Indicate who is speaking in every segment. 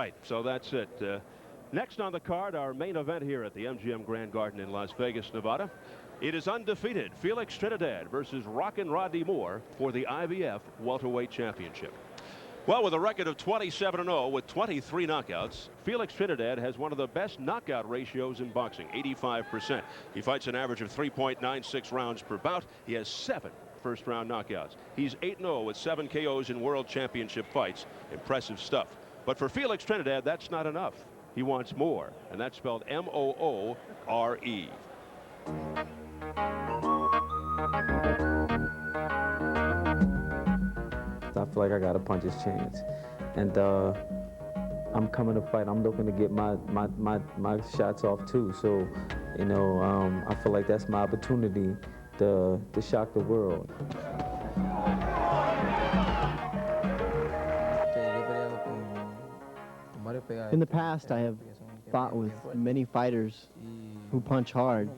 Speaker 1: right, so that's it. Next on the card, our main event here at the MGM Grand Garden in Las Vegas, Nevada. It is undefeated Felix Trinidad versus Rockin' Rodney Moore for the IBF Welterweight Championship. Well, with a record of 27-0 with 23 knockouts, Felix Trinidad has one of the best knockout ratios in boxing, 85%. He fights an average of 3.96 rounds per bout. He has 7 first-round knockouts. He's 8-0 with 7 KOs in World Championship fights. Impressive stuff. But for Felix Trinidad, that's not enough. He wants more, and that's spelled M-O-O-R-E.
Speaker 2: I feel like I got a puncher's chance, and I'm coming to fight. I'm looking to get my shots off too. So, you know, I feel like that's my opportunity to shock the world.
Speaker 3: In the past, I have fought with many fighters who punch hard.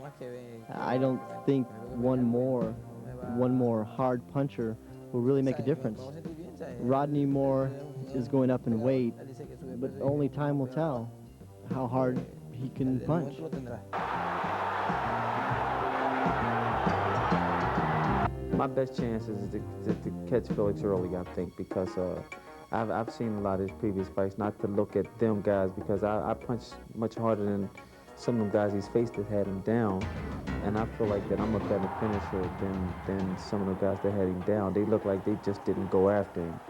Speaker 3: I don't think one more hard puncher will really make a difference. Rodney Moore is going up in weight, but only time will tell how hard he can punch.
Speaker 2: My best chance is to catch Felix early, I think, because I've seen a lot of his previous fights, not to look at them guys, because I punch much harder than some of them guys he's faced that had him down. And I feel like that I'm a better finisher than some of the guys that had him down. They look like they just didn't go after him.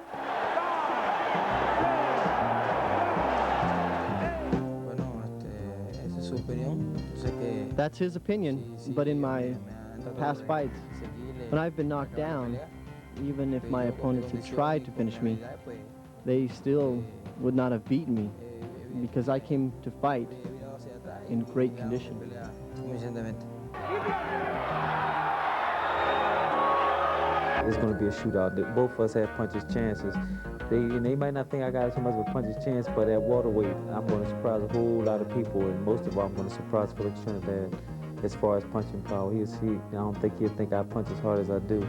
Speaker 3: That's his opinion, but in my past fights, when I've been knocked down, even if my opponents had tried to finish me, they still would not have beaten me, because I came to fight in great condition.
Speaker 2: It's going to be a shootout. Both of us have puncher's chances. They might not think I got so much of a puncher's chance, but at welterweight, I'm going to surprise a whole lot of people, and most of all, I'm going to surprise Felix Trinidad as far as punching power. I don't think he'll think I punch as hard as I do.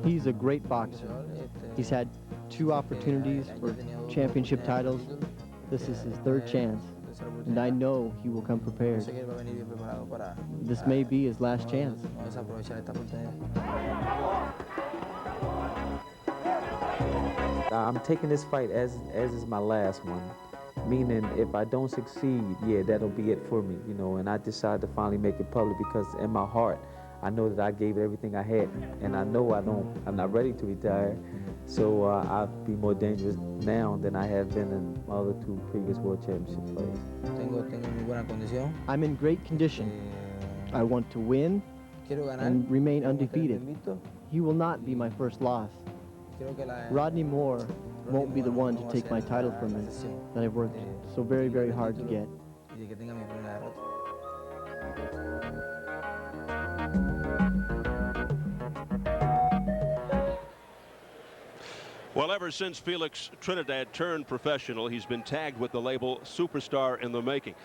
Speaker 3: He's a great boxer. He's had 2 opportunities for championship titles. This is his 3rd chance, and I know he will come prepared. This may be his last chance.
Speaker 2: I'm taking this fight as is my last one, meaning if I don't succeed, yeah, that'll be it for me, you know, and I decided to finally make it public, because in my heart, I know that I gave everything I had, and I know I'm not ready to retire, so I'll be more dangerous now than I have been in my other 2 previous World Championship fights.
Speaker 3: I'm in great condition. I want to win and remain undefeated. He will not be my first loss. Rodney Moore won't be the one to take my title from me that I've worked so very, very hard to get.
Speaker 1: Well, ever since Felix Trinidad turned professional, he's been tagged with the label superstar in the making.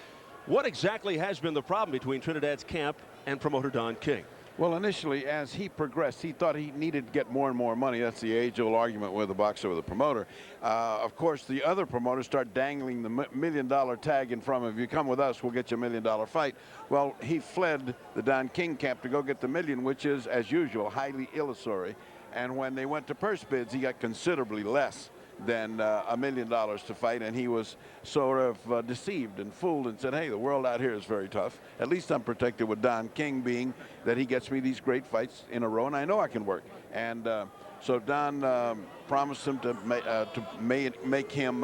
Speaker 1: What exactly has been the problem between Trinidad's camp and promoter Don King?
Speaker 4: Well, initially, as he progressed, he thought he needed to get more and more money. That's the age-old argument with a boxer with a promoter. Of course, the other promoters start dangling the $1 million tag in front of him. If you come with us, we'll get you $1 million fight. Well, he fled the Don King camp to go get the $1 million, which is, as usual, highly illusory. And when they went to purse bids, he got considerably less than $1 million to fight, and he was sort of deceived and fooled and said, hey, the world out here is very tough. At least I'm protected with Don King, being that he gets me these great fights in a row, and I know I can work. And so Don promised him to make him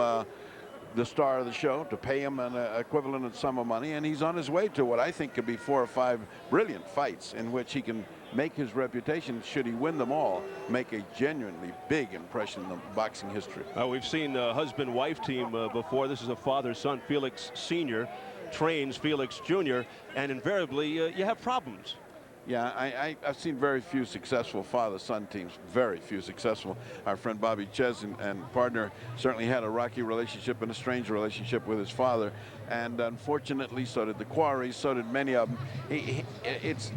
Speaker 4: the star of the show, to pay him an equivalent sum of money, and he's on his way to what I think could be 4 or 5 brilliant fights in which he can make his reputation, should he win them all, make a genuinely big impression in boxing history.
Speaker 1: We've seen a husband-wife team before. This is a father-son. Felix Sr. trains Felix Jr., and invariably you have problems.
Speaker 4: Yeah, I've seen very few successful father-son teams, very few successful. Our friend Bobby Ches and partner certainly had a rocky relationship and a strange relationship with his father. and unfortunately, so did the Quarries, so did many of them. It's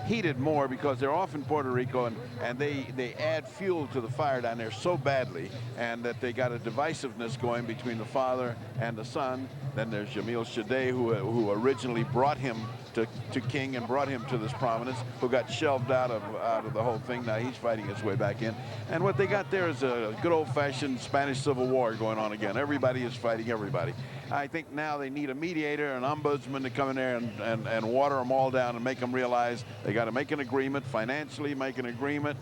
Speaker 4: heated more because they're off in Puerto Rico, and they add fuel to the fire down there so badly, and that they got a divisiveness going between the father and the son. Then there's Jamil Shadeh, who originally brought him to King and brought him to this prominence, who got shelved out of the whole thing. Now he's fighting his way back in. And what they got there is a good old-fashioned Spanish Civil War going on again. Everybody is fighting everybody. I think now they need a mediator, an ombudsman to come in there and water them all down and make them realize they got to make an agreement, financially make an agreement,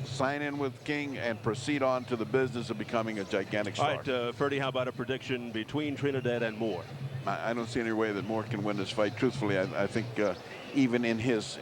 Speaker 4: sign in with King, and proceed on to the business of becoming a gigantic star.
Speaker 1: All right, Ferdy, how about a prediction between Trinidad and Moore?
Speaker 4: I don't see any way that Moore can win this fight. Truthfully, I think even in his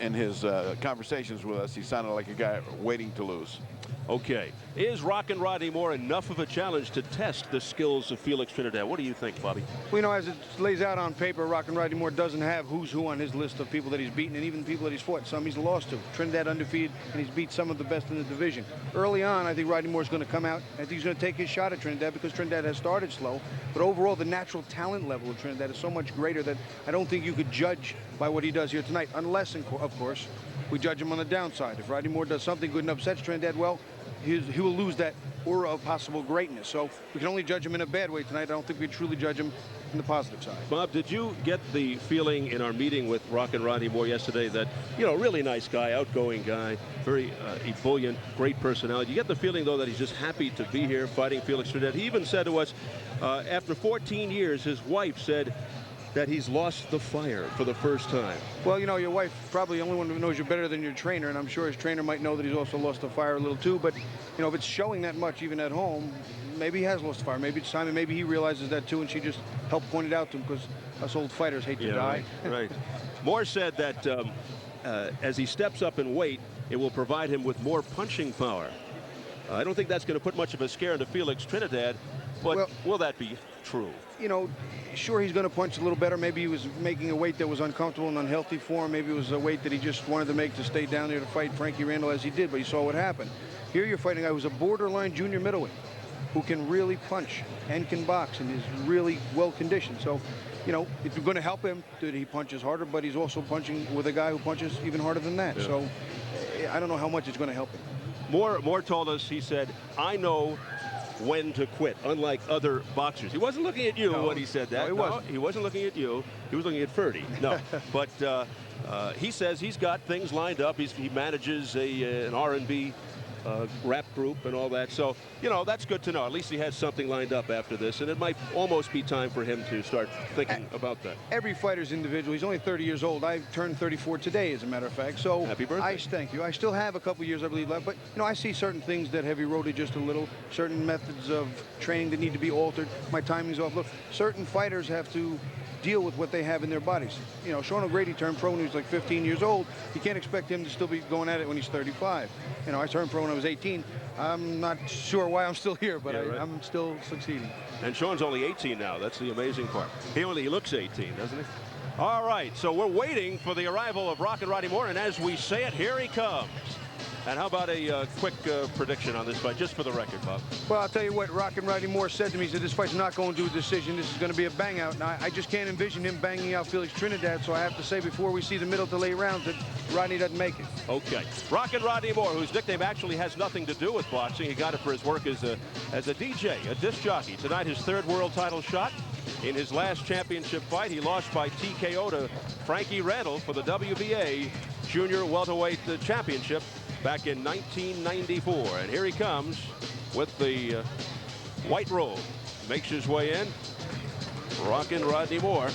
Speaker 4: conversations with us, he sounded like a guy waiting to lose.
Speaker 1: Okay. Is Rockin' Rodney Moore enough of a challenge to test the skills of Felix Trinidad? What do you think, Bobby?
Speaker 5: Well, you know, as it lays out on paper, Rockin' Rodney Moore doesn't have who's who on his list of people that he's beaten, and even people that he's fought. Some he's lost to. Trinidad undefeated, and he's beat some of the best in the division. Early on, I think Rodney Moore's going to come out. I think he's going to take his shot at Trinidad because Trinidad has started slow. But overall, the natural talent level of Trinidad is so much greater that I don't think you could judge by what he does here tonight, unless, of course, we judge him on the downside. If Rodney Moore does something good and upsets Trinidad, well, he will lose that aura of possible greatness. So we can only judge him in a bad way tonight. I don't think we truly judge him in the positive side.
Speaker 1: Bob, did you get the feeling in our meeting with Rockin' Rodney Moore yesterday that, you know, really nice guy, outgoing guy, very ebullient, great personality? You get the feeling, though, that he's just happy to be here fighting Felix Trinidad. He even said to us, after 14 years, his wife said that he's lost the fire for the first time.
Speaker 5: Well, you know, your wife probably the only one who knows you better than your trainer, and I'm sure his trainer might know that he's also lost the fire a little too. But, you know, if it's showing that much even at home, maybe he has lost the fire. Maybe it's time, and maybe he realizes that too, and she just helped point it out to him, because us old fighters hate to die.
Speaker 1: Right. Moore said that as he steps up in weight, it will provide him with more punching power. I don't think that's going to put much of a scare into Felix Trinidad, but well, will that be true?
Speaker 5: You know, sure, he's going to punch a little better. Maybe he was making a weight that was uncomfortable and unhealthy for him. Maybe it was a weight that he just wanted to make to stay down there to fight Frankie Randall as he did, but he saw what happened. Here you're fighting a guy who's a borderline junior middleweight who can really punch and can box and is really well conditioned. So, you know, it's going to help him that he punches harder, but he's also punching with a guy who punches even harder than that. Yeah. So I don't know how much it's going to help him.
Speaker 1: Moore told us, he said, I know when to quit, unlike other boxers. He wasn't looking at you when he said that.
Speaker 5: No, he wasn't.
Speaker 1: He wasn't looking at you. He was looking at Ferdy. No, but he says he's got things lined up. He manages an R&B rap group and all that. So, you know, that's good to know. At least he has something lined up after this, and it might almost be time for him to start thinking about that.
Speaker 5: Every fighter's individual. He's only 30 years old. I turned 34 today, as a matter of fact. So
Speaker 1: happy birthday.
Speaker 5: Thank you. I still have a couple years, I believe, left. But, you know, I see certain things that have eroded just a little, certain methods of training that need to be altered. My timing's off. Look, certain fighters have to deal with what they have in their bodies. You know, Sean O'Grady turned pro when he was like 15 years old. You can't expect him to still be going at it when he's 35. You know, I turned pro when I was 18. I'm not sure why I'm still here, but right. I'm still succeeding.
Speaker 1: And Sean's only 18 now. That's the amazing part. He looks 18, doesn't he? All right, so we're waiting for the arrival of Rockin' Rodney Moore, and as we say it, here he comes. And how about a quick prediction on this fight, just for the record, Bob?
Speaker 5: Well, I'll tell you what, Rockin' Rodney Moore said to me, he said, this fight's not going to a decision. This is going to be a bang-out. Now, I just can't envision him banging out Felix Trinidad, so I have to say before we see the middle to late rounds that Rodney doesn't make it.
Speaker 1: Okay. Rockin' Rodney Moore, whose nickname actually has nothing to do with boxing. He got it for his work as a DJ, a disc jockey. Tonight, his third world title shot. In his last championship fight, he lost by TKO to Frankie Randall for the WBA Junior Welterweight Championship back in 1994. And here he comes with the white robe. Makes his way in. Rockin' Rodney Moore.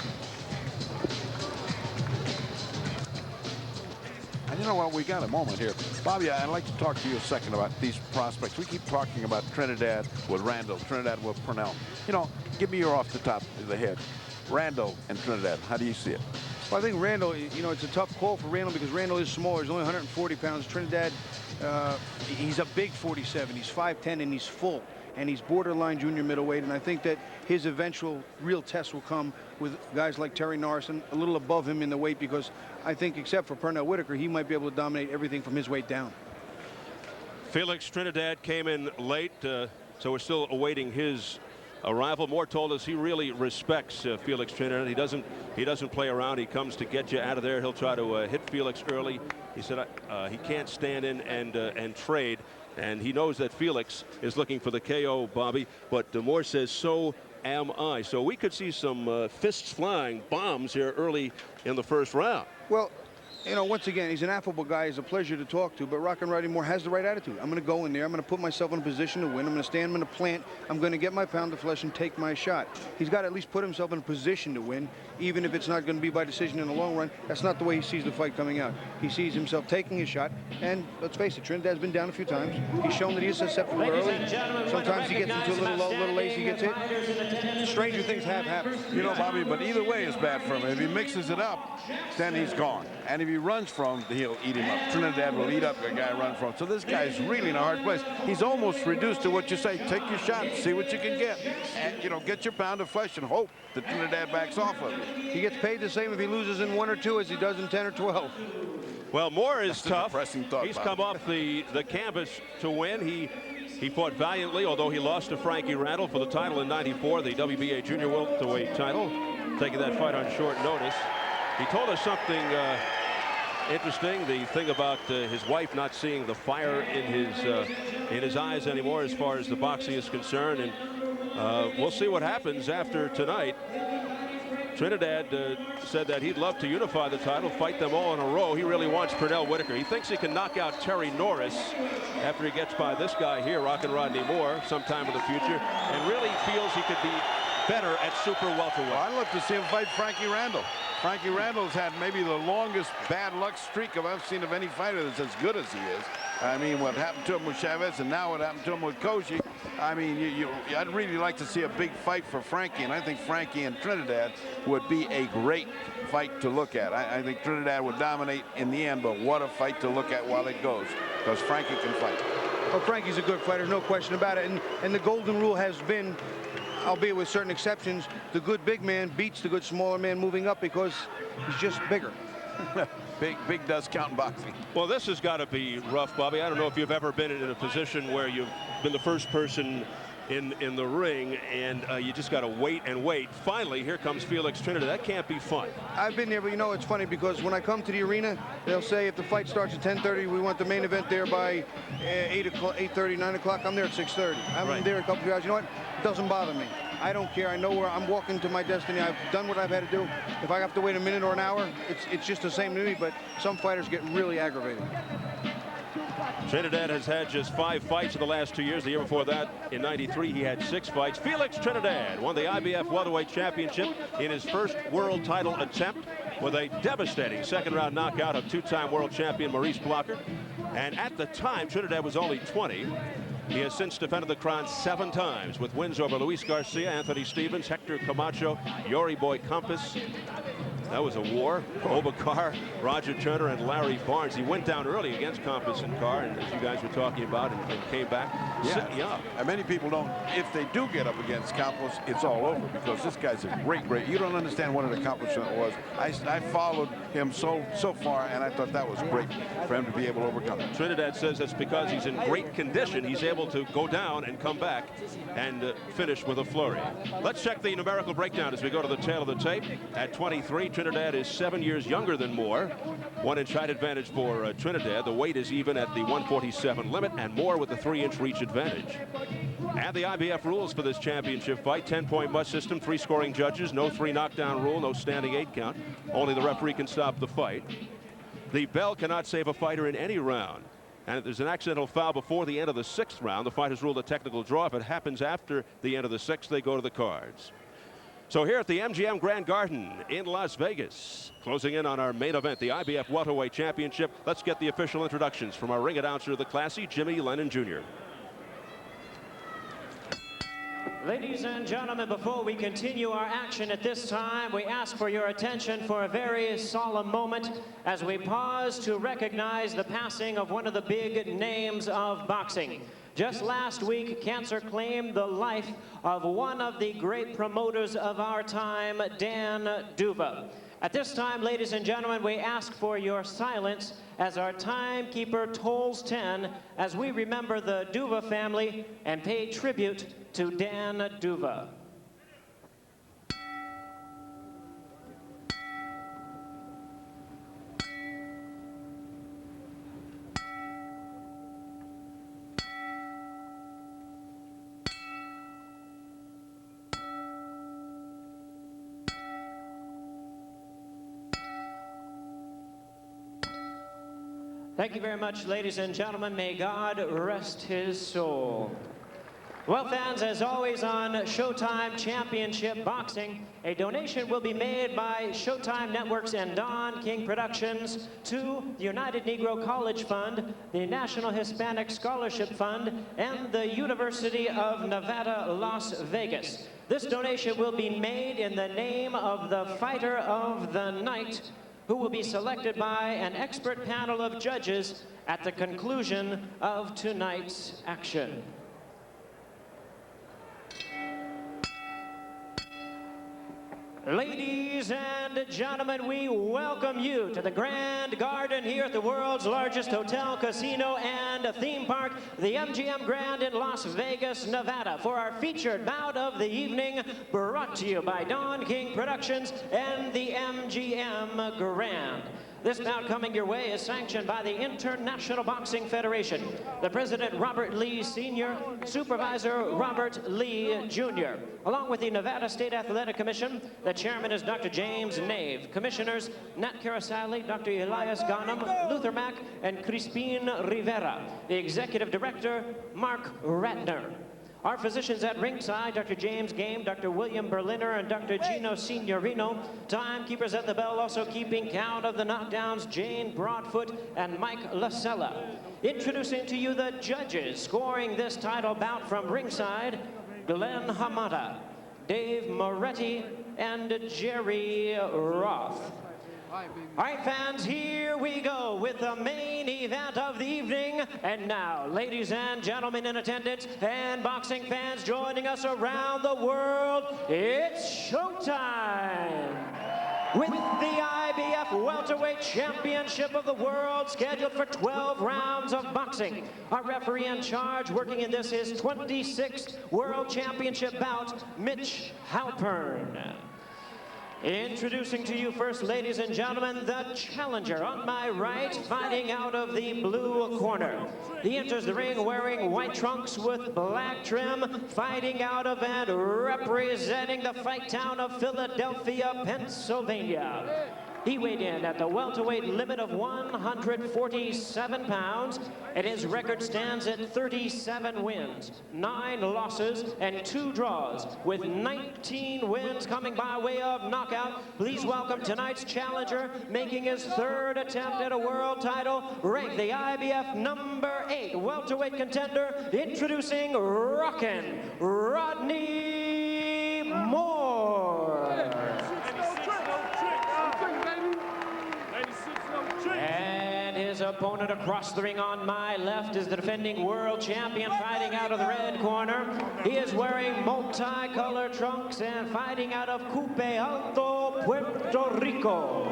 Speaker 4: You know what, we got a moment here. Bobby, I'd like to talk to you a second about these prospects. We keep talking about Trinidad with Randall, Trinidad with Purnell. You know, give me your off the top of the head. Randall and Trinidad, how do you see it?
Speaker 5: Well, I think Randall, you know, it's a tough call for Randall because Randall is smaller. He's only 140 pounds. Trinidad, he's a big 47. He's 5'10", and he's full. And he's borderline junior middleweight. And I think that his eventual real test will come with guys like Terry Norrison, a little above him in the weight, because I think except for Pernell Whitaker, he might be able to dominate everything from his weight down.
Speaker 1: Felix Trinidad came in late, so we're still awaiting his rival. Moore told us he really respects Felix Trinidad. He doesn't play around. He comes to get you out of there. He'll try to hit Felix early. He said he can't stand in and trade, and he knows that Felix is looking for the KO, Bobby. But Moore says so am I. So we could see some fists flying, bombs here early in the first round.
Speaker 5: Well, you know, once again, he's an affable guy. He's a pleasure to talk to, but Rockin' Rodney Moore has the right attitude. I'm going to go in there. I'm going to put myself in a position to win. I'm going to stand. I'm going to plant. I'm going to get my pound of flesh and take my shot. He's got to at least put himself in a position to win, even if it's not going to be by decision in the long run. That's not the way he sees the fight coming out. He sees himself taking his shot, and let's face it, Trinidad's been down a few times. He's shown that he is susceptible early. Sometimes he gets into a little lazy, gets hit. Stranger things have happened.
Speaker 4: You know, Bobby, but either way is bad for him. If he mixes it up, then he's gone. And if he runs from, he'll eat him up. Trinidad will eat up a guy run from. So this guy's really in a hard place. He's almost reduced to what you say. Take your shot, see what you can get. And, you know, get your pound of flesh and hope that Trinidad backs off of you.
Speaker 5: He gets paid the same if he loses in 1 or 2 as he does in 10 or 12.
Speaker 1: Well, Moore is
Speaker 4: That's a
Speaker 1: tough.
Speaker 4: depressing thought,
Speaker 1: He's
Speaker 4: Bobby.
Speaker 1: come off the canvas to win. He fought valiantly, although he lost to Frankie Randall for the title in '94, the WBA junior welterweight title, taking that fight on short notice. He told us something interesting, the thing about his wife not seeing the fire in his eyes anymore as far as the boxing is concerned, and we'll see what happens after tonight. Trinidad said that he'd love to unify the title, fight them all in a row. He really wants Pernell Whitaker. He thinks he can knock out Terry Norris after he gets by this guy here, Rockin' Rodney Moore, sometime in the future, and really feels he could be better at super welterweight.
Speaker 4: Well, I'd love to see him fight Frankie Randall. Frankie Randall's had maybe the longest bad luck streak I've seen of any fighter that's as good as he is. I mean, what happened to him with Chavez and now what happened to him with Koji. I mean, I'd really like to see a big fight for Frankie, and I think Frankie and Trinidad would be a great fight to look at. I think Trinidad would dominate in the end, but what a fight to look at while it goes, because Frankie can fight.
Speaker 5: Well, Frankie's a good fighter, no question about it, and the golden rule has been, albeit with certain exceptions, the good big man beats the good smaller man moving up because he's just bigger.
Speaker 4: Big does count in boxing.
Speaker 1: Well, this has got to be rough, Bobby. I don't know if you've ever been in a position where you've been the first person in the ring and you just got to wait and wait. Finally, here comes Felix Trinidad. That can't be fun.
Speaker 5: I've been there, but you know, it's funny because when I come to the arena, they'll say if the fight starts at 10:30, we want the main event there by 8 o'clock, 8:30, 9 o'clock. I'm there at 6:30. I'm
Speaker 1: Right.
Speaker 5: there a couple of hours. You know what? It doesn't bother me. I don't care. I know where I'm walking to my destiny. I've done what I've had to do. If I have to wait a minute or an hour, it's just the same to me, but some fighters get really aggravated.
Speaker 1: Trinidad has had just 5 fights in the last 2 years. The year before that, in '93, he had 6 fights. Felix Trinidad won the IBF Welterweight Championship in his first world title attempt with a devastating second-round knockout of 2-time world champion Maurice Blocker. And at the time, Trinidad was only 20. He has since defended the crown 7 times with wins over Luis Garcia, Anthony Stevens, Hector Camacho, Yori Boy Campos. That was a war. Obakar, Roger Turner, and Larry Barnes. He went down early against Campos and Carr, and as you guys were talking about, and came back.
Speaker 4: Yeah. And many people don't. If they do get up against Campos, it's all over because this guy's a great. You don't understand what an accomplishment was. I followed him so far, and I thought that was great for him to be able to overcome it.
Speaker 1: Trinidad says it's because he's in great condition. He's able to go down and come back and finish with a flurry. Let's check the numerical breakdown as we go to the tail of the tape. At 23, Trinidad is 7 years younger than Moore. 1 inch height advantage for Trinidad. The weight is even at the 147 limit, and Moore with the 3-inch reach advantage. And the IBF rules for this championship fight: 10-point must system, 3 scoring judges, no 3 knockdown rule, no standing 8 count. Only the referee can stop the fight. The bell cannot save a fighter in any round. And if there's an accidental foul before the end of the 6th round, the fight is ruled a technical draw. If it happens after the end of the 6th, they go to the cards. So here at the MGM Grand Garden in Las Vegas, closing in on our main event, the IBF Welterweight Championship, let's get the official introductions from our ring announcer, the classy Jimmy Lennon Jr.
Speaker 6: Ladies and gentlemen, before we continue our action at this time, we ask for your attention for a very solemn moment as we pause to recognize the passing of one of the big names of boxing. Just last week, cancer claimed the life of one of the great promoters of our time, Dan Duva. At this time, ladies and gentlemen, we ask for your silence as our timekeeper tolls 10 as we remember the Duva family and pay tribute to Dan Duva. Thank you very much, ladies and gentlemen. May God rest his soul. Well, fans, as always on Showtime Championship Boxing, a donation will be made by Showtime Networks and Don King Productions to the United Negro College Fund, the National Hispanic Scholarship Fund, and the University of Nevada, Las Vegas. This donation will be made in the name of the Fighter of the Night, who will be selected by an expert panel of judges at the conclusion of tonight's action. Ladies and gentlemen, we welcome you to the Grand Garden here at the world's largest hotel, casino, and theme park, the MGM Grand in Las Vegas, Nevada, for our featured bout of the evening, brought to you by Don King Productions and the MGM Grand. This bout coming your way is sanctioned by the International Boxing Federation, the President Robert Lee Sr., Supervisor Robert Lee Jr., along with the Nevada State Athletic Commission. The chairman is Dr. James Nave. Commissioners Nat Carasali, Dr. Elias Ghanem, Luther Mack, and Crispin Rivera. The executive director, Mark Ratner. Our physicians at ringside, Dr. James Game, Dr. William Berliner, and Dr. Gino Signorino. Timekeepers at the bell, also keeping count of the knockdowns, Jane Broadfoot and Mike Lasella. Introducing to you the judges scoring this title bout from ringside, Glenn Hamada, Dave Moretti, and Jerry Roth. All right, fans, here we go with the main event of the evening. And now, ladies and gentlemen in attendance and boxing fans joining us around the world, it's showtime! With the IBF Welterweight Championship of the World scheduled for 12 rounds of boxing. Our referee in charge working in this is 26th World Championship bout, Mitch Halpern. Introducing to you first, ladies and gentlemen, the challenger on my right, fighting out of the blue corner. He enters the ring wearing white trunks with black trim, fighting out of and representing the fight town of Philadelphia, Pennsylvania. He weighed in at the welterweight limit of 147 pounds, and his record stands at 37 wins, 9 losses, and 2 draws, with 19 wins coming by way of knockout. Please welcome tonight's challenger, making his 3rd attempt at a world title, ranked the IBF number 8 welterweight contender, introducing Rockin' Rodney Moore. And his opponent across the ring on my left is the defending world champion, fighting out of the red corner. He is wearing multicolored trunks and fighting out of Coupe Alto, Puerto Rico.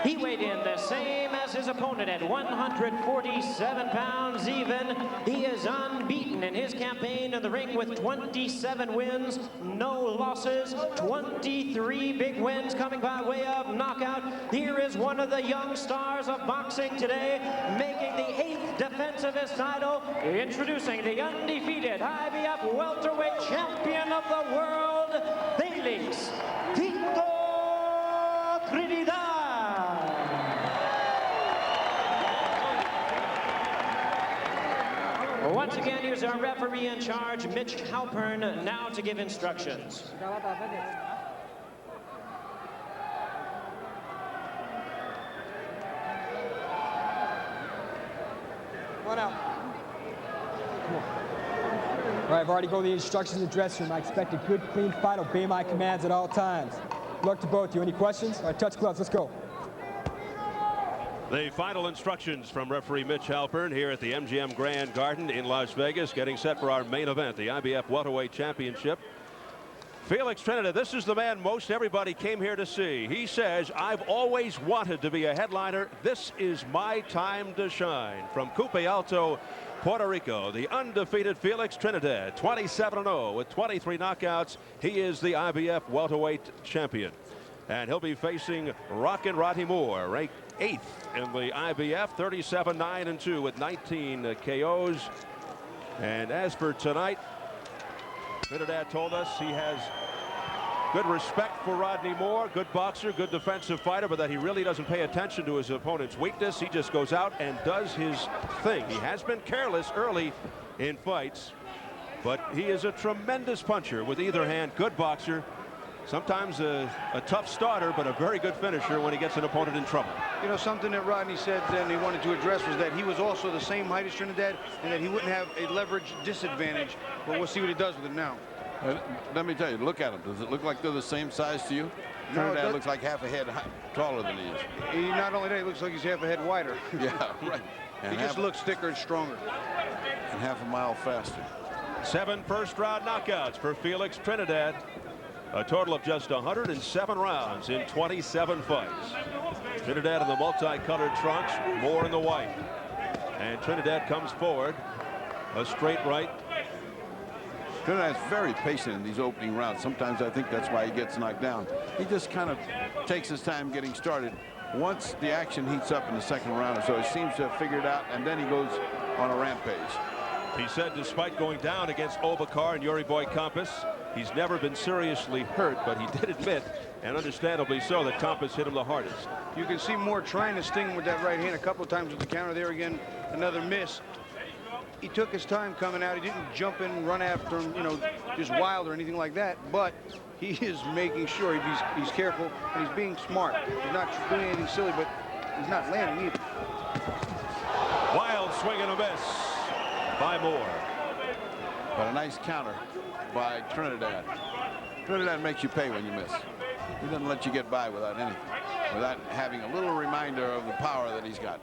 Speaker 6: He weighed in the same as his opponent at 147 pounds even. He is unbeaten in his campaign in the ring with 27 wins, no losses, 23 big wins coming by way of knockout. Here is one of the young stars of boxing today, making the 8th defense of his title, introducing the undefeated IBF welterweight champion of the world, FELIX Trinidad. Once again, here's our referee in charge, Mitch Halpern, now to give instructions.
Speaker 7: One out. All right, I've already got the instructions in the dressing room. I expect a good, clean fight. Obey my commands at all times. Good luck to both of you. Any questions? All right, touch gloves. Let's go.
Speaker 1: The final instructions from referee Mitch Halpern here at the MGM Grand Garden in Las Vegas, getting set for our main event, the IBF Welterweight Championship. Felix Trinidad, this is the man most everybody came here to see. He says, I've always wanted to be a headliner. This is my time to shine. From Cupe Alto, Puerto Rico, the undefeated Felix Trinidad, 27-0 with 23 knockouts. He is the IBF welterweight champion. And he'll be facing Rockin' Rodney Moore, ranked 8th in the IBF, 37-9-2 with 19 KOs. And as for tonight, Trinidad told us he has good respect for Rodney Moore, good boxer, good defensive fighter, but that he really doesn't pay attention to his opponent's weakness. He just goes out and does his thing. He has been careless early in fights, but he is a tremendous puncher with either hand, good boxer, sometimes a tough starter, but a very good finisher when he gets an opponent in trouble.
Speaker 5: You know, something that Rodney said and he wanted to address was that he was also the same height as Trinidad and that he wouldn't have a leverage disadvantage, but we'll see what he does with it now.
Speaker 4: Let me tell you, look at him. Does it look like they're the same size to you?
Speaker 5: No,
Speaker 4: Trinidad looks like half a head taller than he is.
Speaker 5: He not only that, he looks like he's half a head wider.
Speaker 4: Yeah, right.
Speaker 5: He just looks thicker and stronger.
Speaker 4: And half a mile faster.
Speaker 1: 7 first-round knockouts for Felix Trinidad. A total of just 107 rounds in 27 fights. Trinidad in the multicolored trunks, Moore in the white. And Trinidad comes forward, a straight right.
Speaker 4: Trinidad's very patient in these opening rounds. Sometimes I think that's why he gets knocked down. He just kind of takes his time getting started. Once the action heats up in the second round or so, he seems to have figured out, and then he goes on a rampage.
Speaker 1: He said despite going down against Obakar and Yuri Boy Campos, he's never been seriously hurt, but he did admit, and understandably so, that Campos hit him the hardest.
Speaker 5: You can see Moore trying to sting him with that right hand a couple of times with the counter. There again, another miss. He took his time coming out. He didn't jump in and run after him, you know, just wild or anything like that. But he is making sure he's careful and he's being smart. He's not doing anything silly, but he's not landing either.
Speaker 1: Wild swing and a miss by Moore.
Speaker 4: But a nice counter by Trinidad. Trinidad makes you pay when you miss. He doesn't let you get by without anything, without having a little reminder of the power that he's got.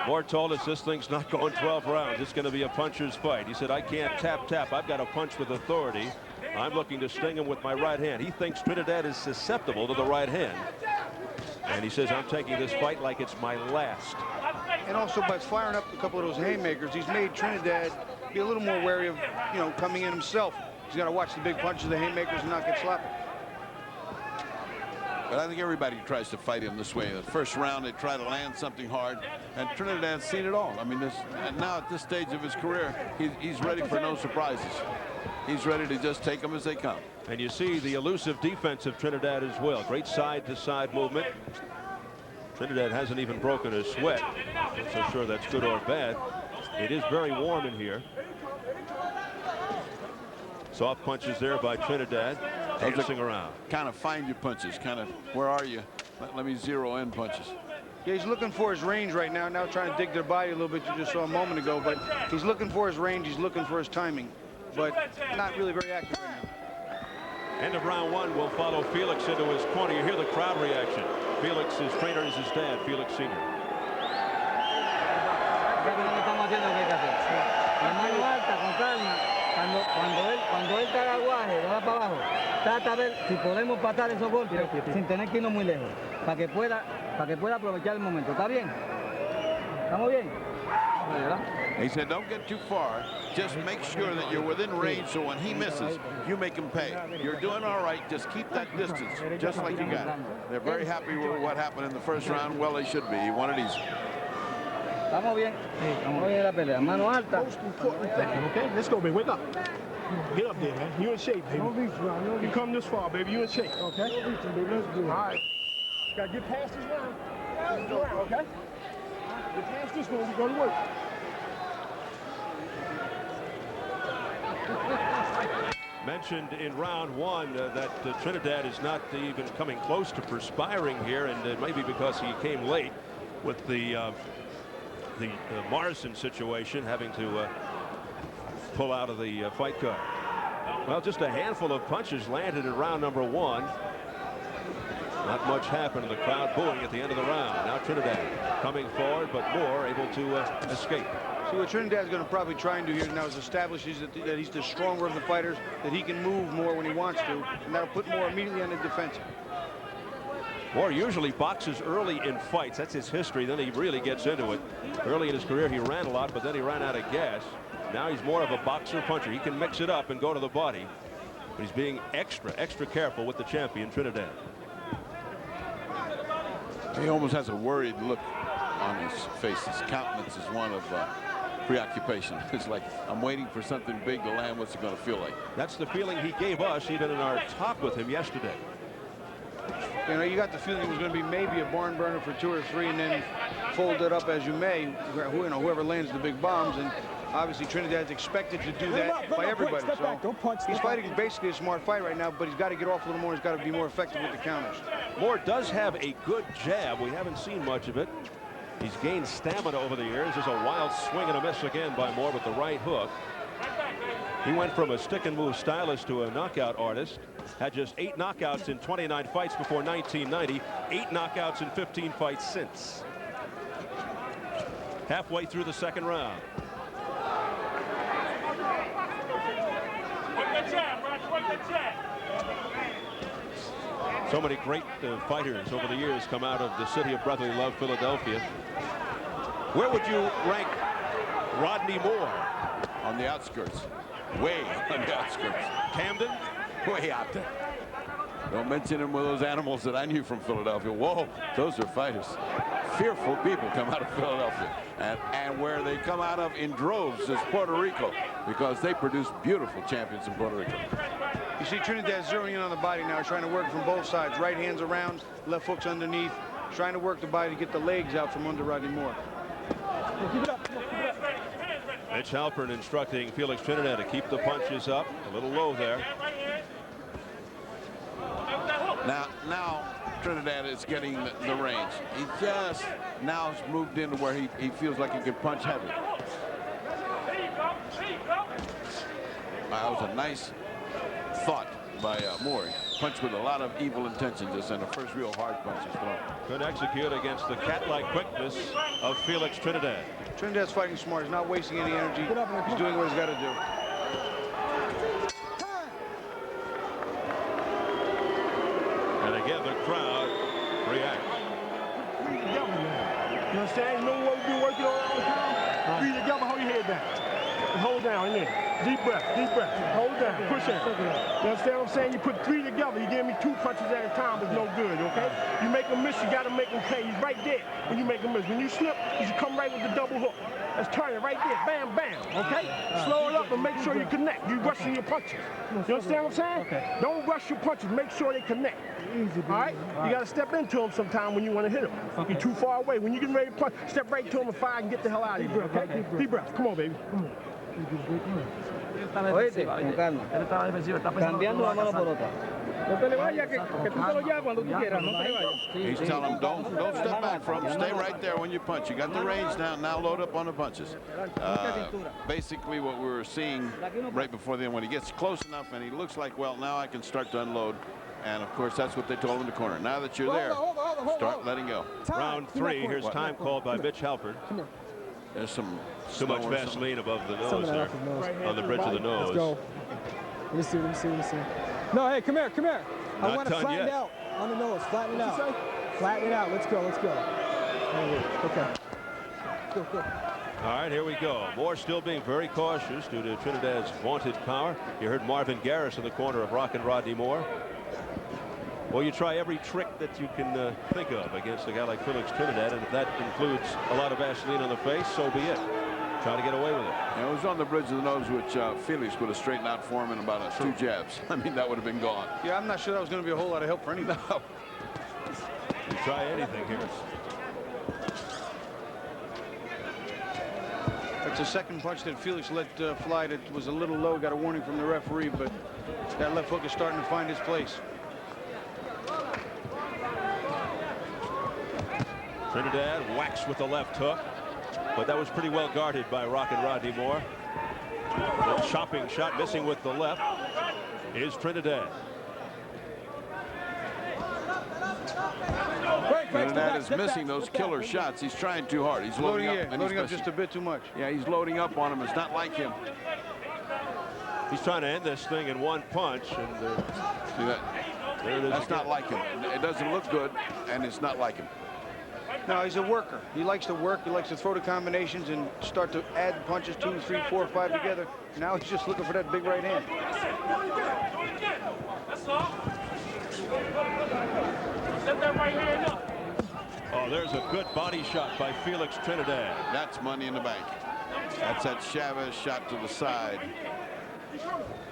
Speaker 1: Moore told us this thing's not going 12 rounds. It's going to be a puncher's fight. He said, I can't tap. I've got to punch with authority. I'm looking to sting him with my right hand. He thinks Trinidad is susceptible to the right hand. And he says, I'm taking this fight like it's my last.
Speaker 5: And also by firing up a couple of those haymakers, he's made Trinidad be a little more wary of, you know, coming in himself. He's got to watch the big punches, the haymakers, and not get sloppy.
Speaker 4: But I think everybody tries to fight him this way. The first round, they try to land something hard, and Trinidad's seen it all. I mean, and now at this stage of his career, he's ready for no surprises. He's ready to just take them as they come.
Speaker 1: And you see the elusive defense of Trinidad as well. Great side-to-side movement. Trinidad hasn't even broken a sweat. I'm not so sure that's good or bad. It is very warm in here. Soft punches there by Trinidad. Dancing around.
Speaker 4: Kind of find your punches. Kind of, where are you? Let me zero in punches.
Speaker 5: Yeah, he's looking for his range right now. Now trying to dig their body a little bit. You just saw a moment ago, but he's looking for his range. He's looking for his timing, but not really very accurate right now.
Speaker 1: End of round 1 will follow Felix into his corner. You hear the crowd reaction. Felix's trainer is his dad, Felix Sr.
Speaker 8: Cuando él te haga guaje, lo da para abajo, trata de ver si podemos pasar esos golpes sin tener que irnos muy lejos, para que pueda aprovechar el momento. ¿Está bien? ¿Estamos bien?
Speaker 4: He said, don't get too far. Just make sure that you're within range so when he misses, you make him pay. You're doing all right. Just keep that distance, just like you got it. They're very happy with what happened in the first round. Well, they should be. He won it easy.
Speaker 8: Estamos bien. Estamos bien en la pelea. Mano alta.
Speaker 9: Most important thing, okay? Let's go, baby. Wake up. Get up there, man. You in shape, baby. You come this far, baby. You in shape, okay? All right. Gotta get past this round. Okay? Get past this one. We're gonna work.
Speaker 1: Mentioned in round 1 that Trinidad is not even coming close to perspiring here, and it may be because he came late with the Morrison situation, having to pull out of the fight card. Well, just a handful of punches landed in round number 1. Not much happened, and the crowd booing at the end of the round. Now Trinidad coming forward, but Moore able to escape.
Speaker 5: See, what Trinidad's going to probably try and do here now is establish that he's the stronger of the fighters, that he can move more when he wants to, and that'll put Moore immediately on the defensive.
Speaker 1: Moore usually boxes early in fights. That's his history. Then he really gets into it. Early in his career, he ran a lot, but then he ran out of gas. Now he's more of a boxer puncher. He can mix it up and go to the body. But he's being extra careful with the champion, Trinidad.
Speaker 4: He almost has a worried look on his face. His countenance is one of preoccupation. It's like, I'm waiting for something big to land. What's it going to feel like?
Speaker 1: That's the feeling he gave us even in our talk with him yesterday.
Speaker 5: You know, you got the feeling it was going to be maybe a barn burner for 2 or 3 and then fold it up as you may, you know, whoever lands the big bombs. And obviously Trinidad's expected to do that by everybody. So he's fighting basically a smart fight right now, but he's got to get off a little more. He's got to be more effective with the counters.
Speaker 1: Moore does have a good jab. We haven't seen much of it. He's gained stamina over the years. There's a wild swing and a miss again by Moore with the right hook. He went from a stick and move stylist to a knockout artist. Had just 8 knockouts in 29 fights before 1990. 8 knockouts in 15 fights since. Halfway through the second round. So many great fighters over the years come out of the city of brotherly love, Philadelphia. Where would you rank Rodney Moore?
Speaker 4: On the outskirts. Way on the outskirts.
Speaker 1: Camden?
Speaker 4: Way out there. Don't mention him with those animals that I knew from Philadelphia. Whoa, those are fighters. Fearful people come out of Philadelphia. And where they come out of in droves is Puerto Rico, because they produce beautiful champions in Puerto Rico.
Speaker 5: You see Trinidad zeroing in on the body now, trying to work from both sides. Right hands around, left hooks underneath, trying to work the body to get the legs out from under Rodney Moore.
Speaker 7: Keep it up. Keep it up.
Speaker 1: Mitch Halpern instructing Felix Trinidad to keep the punches up. A little low there.
Speaker 4: Now Trinidad is getting the range. He just now has moved into where he feels like he can punch heavy. That was a nice thought by Moore. Punch with a lot of evil intentions, just in the first real hard punch he's thrown.
Speaker 1: Could execute against the cat-like quickness of Felix Trinidad.
Speaker 5: Trinidad's fighting smart. He's not wasting any energy. He's doing what he's got to do.
Speaker 1: And again, the crowd reacts.
Speaker 9: Breathe together, man. You understand? You know what we've been working on all the time? Breathe together, hold your head down. And hold down in there. Deep breath, deep breath. Hold down, push in. You understand what I'm saying? You put 3 together, you give me 2 punches at a time, it's no good, okay? You make him miss, you gotta make him pay. He's right there when you make him miss. When you slip, you should come right with the double hook. Let's turn it right there, bam, bam, okay? Slow it up and make sure you connect. You rushing your punches. You understand what I'm saying? Okay. Don't rush your punches, make sure they connect. All right? You gotta step into them sometime when you wanna hit him. You're too far away. When you get ready to punch, step right to him and fire and get the hell out of here, okay? Deep breath, come on, baby. Come on.
Speaker 8: Oíste, con calma. Cambiando la mano por otra.
Speaker 4: He's telling him, don't step back from him. Stay right there when you punch. You got the range now. Now load up on the punches. Basically what we were seeing right before then, when he gets close enough and he looks like, well, now I can start to unload. And of course, that's what they told him in the corner. Now that you're there, start letting go.
Speaker 1: Round 3. Here's time called by Mitch Halpern.
Speaker 4: There's some
Speaker 1: too much Vaseline above the nose there, on the bridge of the nose.
Speaker 7: Let's go. Let me see, let me see, let me see. No, hey, come here, come here. I want to flatten it out on the nose. Flatten it out. Flatten it out. Let's go, let's go. Okay. Go, go.
Speaker 1: All right, here we go. Moore still being very cautious due to Trinidad's vaunted power. You heard Marvin Garris in the corner of Rockin' Rodney Moore. Well, you try every trick that you can think of against a guy like Felix Trinidad, and if that includes a lot of Vaseline on the face, so be it. Try to get away with it.
Speaker 4: And it was on the bridge of the nose, which Felix would have straightened out for him in about 2 jabs. I mean, that would have been gone.
Speaker 5: Yeah, I'm not sure that was going to be a whole lot of help for anybody.
Speaker 4: No.
Speaker 1: You try anything here.
Speaker 5: That's the second punch that Felix let fly that was a little low. Got a warning from the referee, but that left hook is starting to find its place.
Speaker 1: Trinidad whacks with the left hook, but that was pretty well guarded by Rockin' Rodney Moore. The chopping shot missing with the left is Trinidad.
Speaker 7: Break.
Speaker 4: Trinidad is missing those killer shots. He's trying too hard. He's loading up. And
Speaker 5: loading up just a bit too much.
Speaker 4: Yeah, he's loading up on him. It's not like him.
Speaker 1: He's trying to end this thing in one punch, and
Speaker 4: see that?
Speaker 1: There it is.
Speaker 4: That's not like him. It doesn't look good, and it's not like him.
Speaker 5: No, he's a worker. He likes to work. He likes to throw the combinations and start to add punches 2, 3, 4, 5 together. Now he's just looking for that big right hand.
Speaker 9: Set that right hand up.
Speaker 1: Oh, there's a good body shot by Felix Trinidad.
Speaker 4: That's money in the bank. That's that Chavez shot to the side.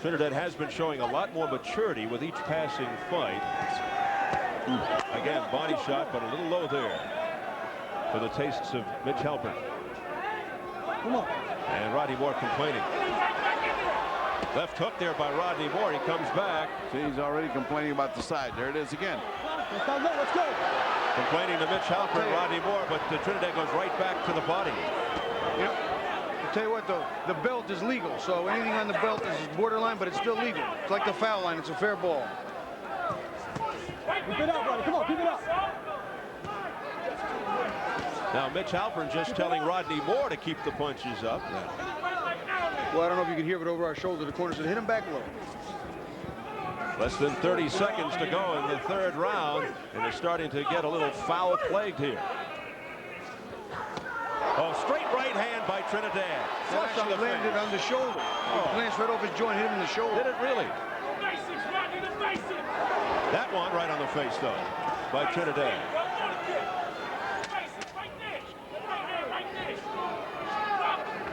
Speaker 1: Trinidad has been showing a lot more maturity with each passing fight. Again, body shot, but a little low there for the tastes of Mitch Halpern.
Speaker 7: Come on.
Speaker 1: And Rodney Moore complaining. Left hook there by Rodney Moore. He comes back.
Speaker 4: See, he's already complaining about the side. There it is again.
Speaker 7: Let's go.
Speaker 1: Complaining to Mitch Halpern, Rodney Moore, but Trinidad goes right back to the body.
Speaker 5: You know, I'll tell you what, though, the belt is legal, so anything on the belt is borderline, but it's still legal. It's like the foul line. It's a fair ball.
Speaker 7: Keep it up, Rodney. Come on, keep it up.
Speaker 1: Now, Mitch Halpern just telling Rodney Moore to keep the punches up.
Speaker 5: Well, I don't know if you can hear it over our shoulder. The corner said, hit him back low.
Speaker 1: Less than 30 seconds to go in the third round, and it's starting to get a little foul-plagued here. Oh, straight right hand by Trinidad.
Speaker 5: Flush on the landed on the shoulder. It glanced right off his joint, hit him in the shoulder.
Speaker 1: Did it really? That one right on the face, though, by Trinidad.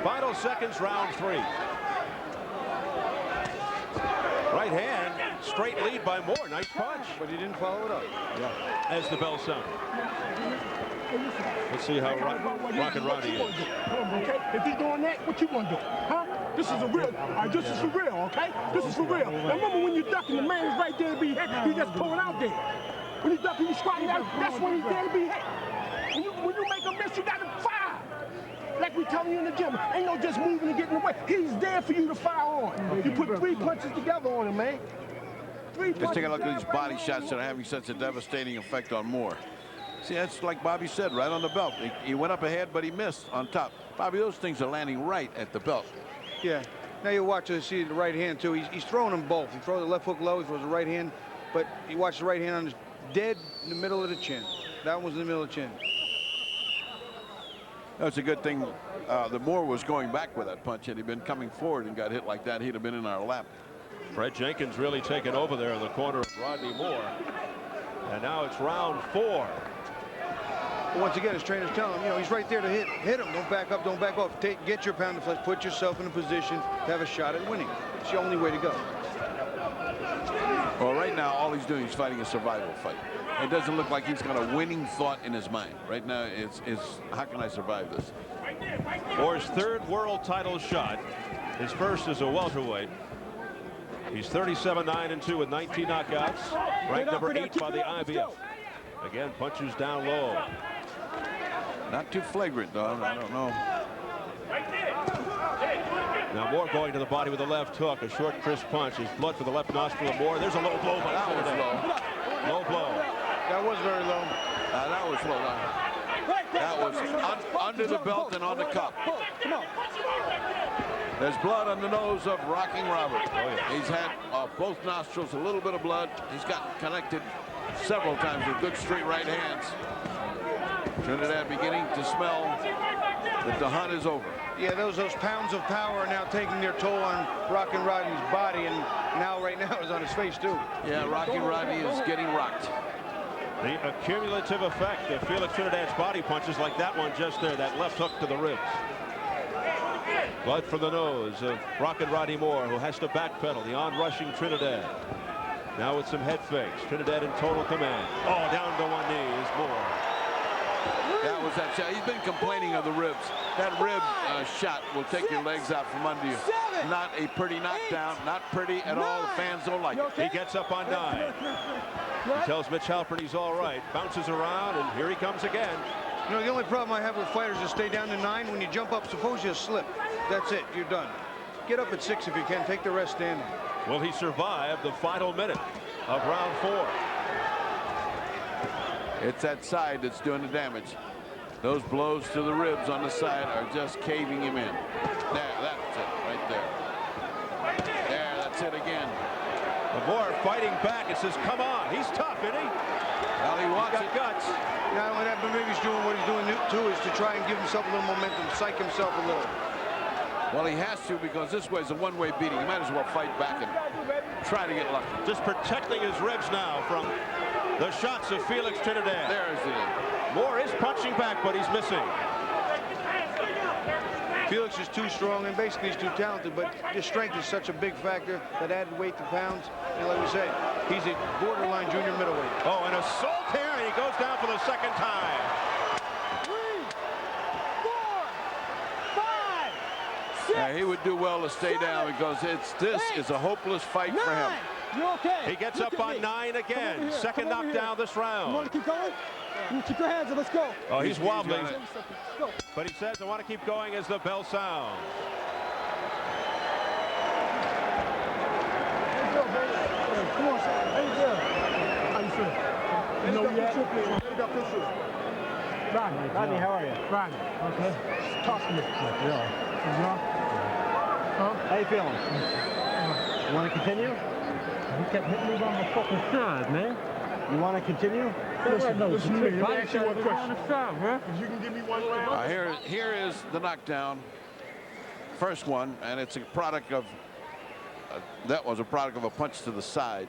Speaker 1: Final seconds, round 3. Right hand, straight lead by Moore. Nice punch.
Speaker 5: But he didn't follow it up.
Speaker 1: Yeah. As the bell sounds. Let's see how Rockin' Rodney is.
Speaker 9: Okay? If he's doing that, what you gonna do? Huh? This is a real, this is for real, okay? This is for real. Now remember when you're ducking, the man is right there to be hit. He just pulling out there. When you're ducking, you squatting out, that's when he's there to be hit. When you make a miss, you gotta fire. Like we telling you in the gym, ain't no just moving and getting away. He's there for you to fire on. You put 3 punches together on him, man. 3 punches.
Speaker 4: Just take a look at these body shots that are having such a devastating effect on Moore. See, that's like Bobby said, right on the belt. He went up ahead, but he missed on top. Bobby, those things are landing right at the belt.
Speaker 5: Yeah. Now you watch and see the right hand, too. He's throwing them both. He throws the left hook low, he throws the right hand, but he watched the right hand on his dead in the middle of the chin. That one was in the middle of the chin.
Speaker 4: That's a good thing that Moore was going back with that punch. Had he been coming forward and got hit like that, he'd have been in our lap.
Speaker 1: Fred Jenkins really taking over there in the corner of Rodney Moore. And now it's round 4.
Speaker 5: Once again, his trainer's telling him, you know, he's right there to hit him. Don't back up, don't back off. Get your pound of flesh, put yourself in a position to have a shot at winning. It's the only way to go.
Speaker 4: Well, right now, all he's doing is fighting a survival fight. It doesn't look like he's got a winning thought in his mind. Right now, it's how can I survive this?
Speaker 1: Moore's 3rd world title shot. His first as a welterweight. He's 37-9-2 with 19 knockouts. Ranked number 8 by the IBF. Again, punches down low.
Speaker 4: Not too flagrant, though. I don't know.
Speaker 1: Now Moore going to the body with a left hook. A short, crisp punch. His blood for the left nostril of Moore. There's a low blow by Trinidad. Low blow.
Speaker 5: That was very low.
Speaker 4: That was low. That was under the belt and on the cup. There's blood on the nose of Rocking Robert.
Speaker 1: Oh, yeah.
Speaker 4: He's had both nostrils a little bit of blood. He's gotten connected several times with good straight right hands. Trinidad beginning to smell that the hunt is over.
Speaker 5: Yeah, those pounds of power are now taking their toll on Rockin' Rodney's body, and right now is on his face too.
Speaker 4: Yeah, Rocking Rodney is getting rocked.
Speaker 1: The accumulative effect of Felix Trinidad's body punches like that one just there, that left hook to the ribs. Blood from the nose of Rockin' Rodney Moore, who has to backpedal. The on-rushing Trinidad. Now with some head fakes. Trinidad in total command. Oh, down to one knee is Moore.
Speaker 4: That was that shot. He's been complaining of the ribs. That rib shot will take your legs out from under you. Not a pretty knockdown. Not pretty at all. The fans don't like it.
Speaker 1: He gets up on 9. He tells Mitch Halpern he's all right. Bounces around, and here he comes again.
Speaker 5: You know, the only problem I have with fighters is stay down to 9. When you jump up, suppose you slip. That's it. You're done. Get up at 6 if you can. Take the rest standing.
Speaker 1: Will he survive the final minute of round 4?
Speaker 4: It's that side that's doing the damage. Those blows to the ribs on the side are just caving him in. There, that's it right there. There, that's it again.
Speaker 1: Moore fighting back and says, come on. He's tough, isn't he?
Speaker 4: Well, he wants
Speaker 1: He's got guts.
Speaker 5: Not only that, but maybe he's doing what he's doing too, is to try and give himself a little momentum, psych himself a little.
Speaker 4: Well, he has to, because this way is a one-way beating. He might as well fight back and try to get lucky.
Speaker 1: Just protecting his ribs now from the shots of Felix Trinidad.
Speaker 4: There is it.
Speaker 1: Moore is punching back, but he's missing.
Speaker 5: Felix is too strong and basically he's too talented, but his strength is such a big factor, that added weight to pounds. And like we say, he's a borderline junior middleweight.
Speaker 1: Oh, an assault here, and he goes down for the second time.
Speaker 7: 3, 4, 5, 6.
Speaker 4: Yeah, he would do well to stay down, because this is a hopeless fight for him.
Speaker 7: You okay?
Speaker 1: He gets up on 9 again. Second knockdown this
Speaker 7: You
Speaker 1: round.
Speaker 7: want to keep going? You keep your hands up. Let's go.
Speaker 1: Oh, he's wobbling.
Speaker 7: Go.
Speaker 1: But he says, I want to keep going as the bell sounds.
Speaker 9: Come on, son. How you doing? How you feeling? You know we got pictures. Rodney, how are you? Rodney. Okay. Talk to me. Yeah. Huh?
Speaker 8: How you feeling? You want to continue?
Speaker 9: You kept hitting me on the fucking side, man.
Speaker 8: You want to continue?
Speaker 9: Listen to me. Let me ask you one question. If you can give me one round.
Speaker 4: Here is the knockdown. First one, and it's a product of that was a product of a punch to the side.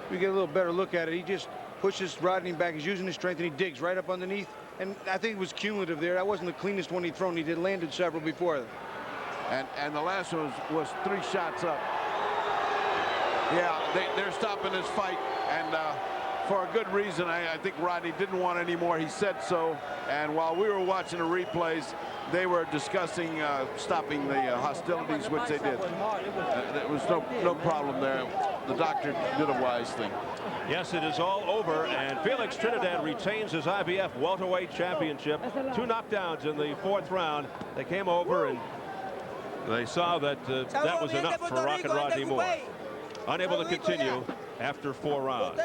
Speaker 5: We get a little better look at it. He just pushes Rodney back. He's using his strength, and he digs right up underneath. And I think it was cumulative there. That wasn't the cleanest one he'd thrown. He did landed several before.
Speaker 4: And the last one was 3 shots up. Yeah, they're stopping this fight, and for a good reason. I think Rodney didn't want any more. He said so. And while we were watching the replays, they were discussing stopping the hostilities, which they did. There was no problem there. The doctor did a wise thing.
Speaker 1: Yes, it is all over, and Felix Trinidad retains his IBF welterweight championship. 2 knockdowns in the 4th round. They came over and they saw that that was enough for Rockin' Rodney Moore. Unable to continue after 4 rounds.